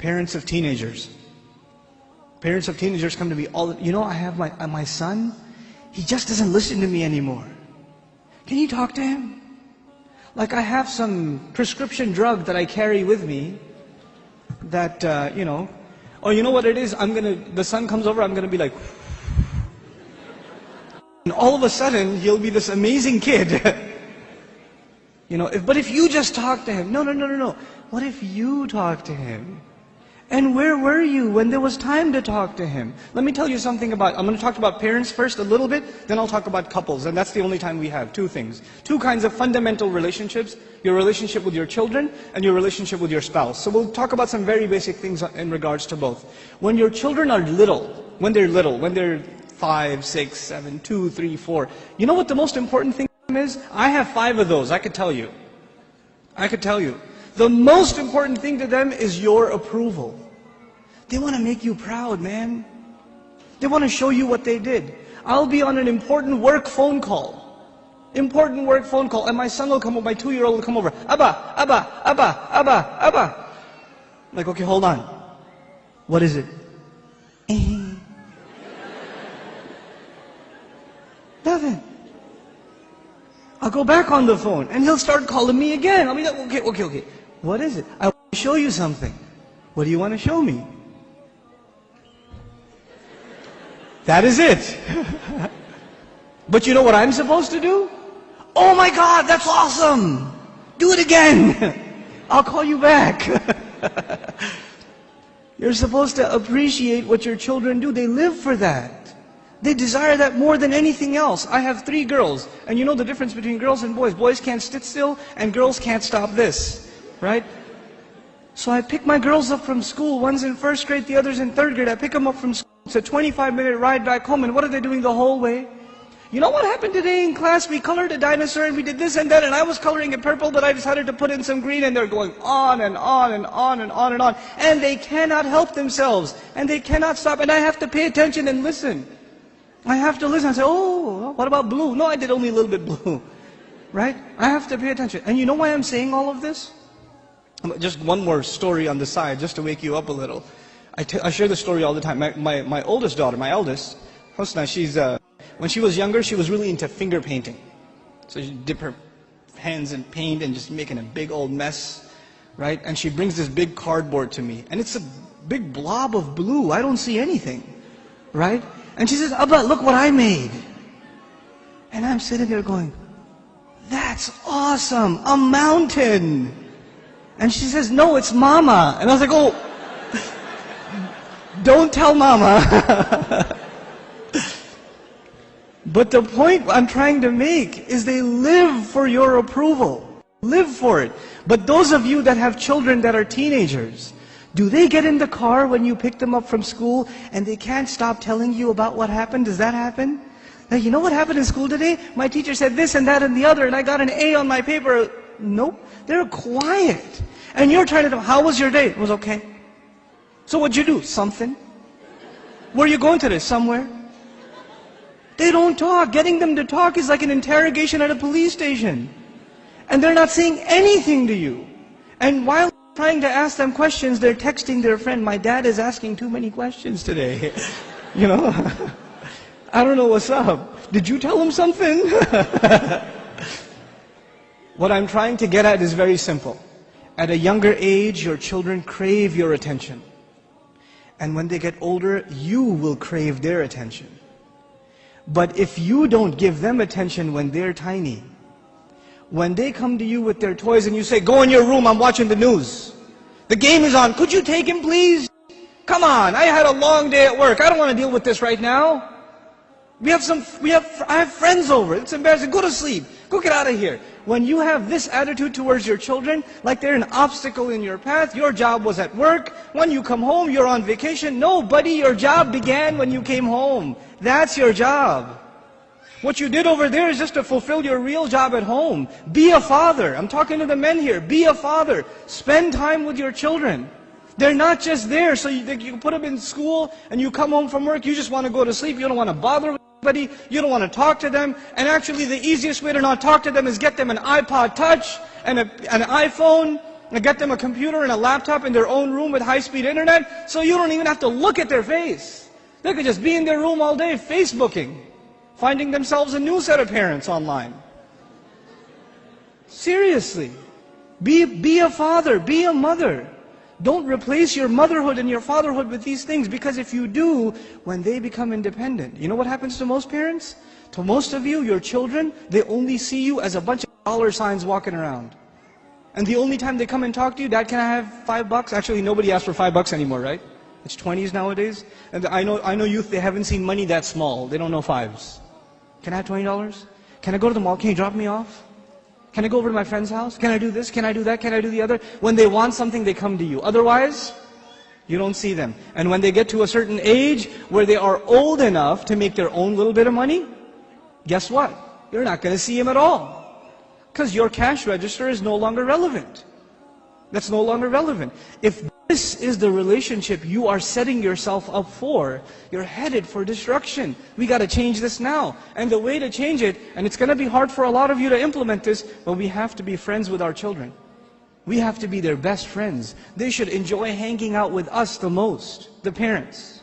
Parents of teenagers. Parents of teenagers come to me all, I have my son, he just doesn't listen to me anymore. Can you talk to him? Like I have some prescription drug that I carry with me that, or you know what it is? The son comes over, I'm going to be like, and all of a sudden, he'll be this amazing kid. But if you just talk to him, no. What if you talk to him? And where were you when there was time to talk to him? Let me tell you something I'm going to talk about parents first a little bit, then I'll talk about couples, and that's the only time we have. Two things. Two kinds of fundamental relationships, your relationship with your children and your relationship with your spouse. So we'll talk about some very basic things in regards to both. When your children are little, when they're 5, 6, 7, 2, 3, 4, you know what the most important thing is? I have 5 of those, I could tell you. The most important thing to them is your approval. They want to make you proud, man. They want to show you what they did. I'll be on an important work phone call. And my son will come over, my 2-year-old will come over. Abba. I'm like, okay, hold on. What is it? Nothing. I'll go back on the phone and he'll start calling me again. I'll be like, okay. What is it? I want to show you something. What do you want to show me? That is it. But you know what I'm supposed to do? Oh my God, that's awesome. Do it again. I'll call you back. You're supposed to appreciate what your children do. They live for that. They desire that more than anything else. I have 3 girls, and you know the difference between girls and boys. Boys can't sit still, and girls can't stop this, right? So I pick my girls up from school. One's in 1st grade, the other's in 3rd grade. I pick them up from school. It's a 25-minute ride back home, and what are they doing the whole way? You know what happened today in class? We colored a dinosaur, and we did this and that, and I was coloring it purple, but I decided to put in some green, and they're going on and on and on and on and on. And they cannot help themselves, and they cannot stop, and I have to pay attention and listen. I have to listen and say, oh, what about blue? No, I did only a little bit blue. Right? I have to pay attention. And you know why I'm saying all of this? Just one more story on the side, just to wake you up a little. I share this story all the time. My oldest daughter, my eldest, Husna, when she was younger, she was really into finger painting. So she'd dip her hands in paint and just making a big old mess. Right? And she brings this big cardboard to me. And it's a big blob of blue. I don't see anything. Right? And she says, Abba, look what I made. And I'm sitting there going, that's awesome, a mountain. And she says, no, it's Mama. And I was like, oh, don't tell Mama. But the point I'm trying to make is they live for your approval. Live for it. But those of you that have children that are teenagers, do they get in the car when you pick them up from school and they can't stop telling you about what happened? Does that happen? Like, you know what happened in school today? My teacher said this and that and the other and I got an A on my paper. Nope. They're quiet. And you're trying to tell them, how was your day? It was okay. So what'd you do? Something. Where are you going today? Somewhere. They don't talk. Getting them to talk is like an interrogation at a police station. And they're not saying anything to you. And while trying to ask them questions, they're texting their friend, my dad is asking too many questions today. You know? I don't know what's up. Did you tell him something? What I'm trying to get at is very simple. At a younger age, your children crave your attention. And when they get older, you will crave their attention. But if you don't give them attention when they're tiny, when they come to you with their toys and you say, go in your room, I'm watching the news. The game is on, could you take him please? Come on, I had a long day at work. I don't want to deal with this right now. I have friends over, it's embarrassing, go to sleep, go get out of here. When you have this attitude towards your children, like they're an obstacle in your path, your job was at work, when you come home, you're on vacation. No, buddy, your job began when you came home. That's your job. What you did over there is just to fulfill your real job at home. Be a father. I'm talking to the men here. Be a father. Spend time with your children. They're not just there so you put them in school and you come home from work, you just want to go to sleep, you don't want to bother with anybody, you don't want to talk to them. And actually the easiest way to not talk to them is get them an iPod Touch and an iPhone And get them a computer and a laptop in their own room with high-speed internet, so you don't even have to look at their face. They could just be in their room all day, Facebooking, finding themselves a new set of parents online. Seriously. Be a father, be a mother. Don't replace your motherhood and your fatherhood with these things, because if you do, when they become independent, you know what happens to most parents? To most of you, your children, they only see you as a bunch of dollar signs walking around. And the only time they come and talk to you, Dad, can I have $5? Actually, nobody asks for $5 anymore, right? It's 20s nowadays. And I know youth, they haven't seen money that small. They don't know fives. Can I have $20? Can I go to the mall? Can you drop me off? Can I go over to my friend's house? Can I do this? Can I do that? Can I do the other? When they want something, they come to you. Otherwise, you don't see them. And when they get to a certain age where they are old enough to make their own little bit of money, guess what? You're not going to see them at all. Because your cash register is no longer relevant. That's no longer relevant. If this is the relationship you are setting yourself up for, you're headed for destruction. We got to change this now. And the way to change it, and it's going to be hard for a lot of you to implement this, but we have to be friends with our children. We have to be their best friends. They should enjoy hanging out with us the most, the parents.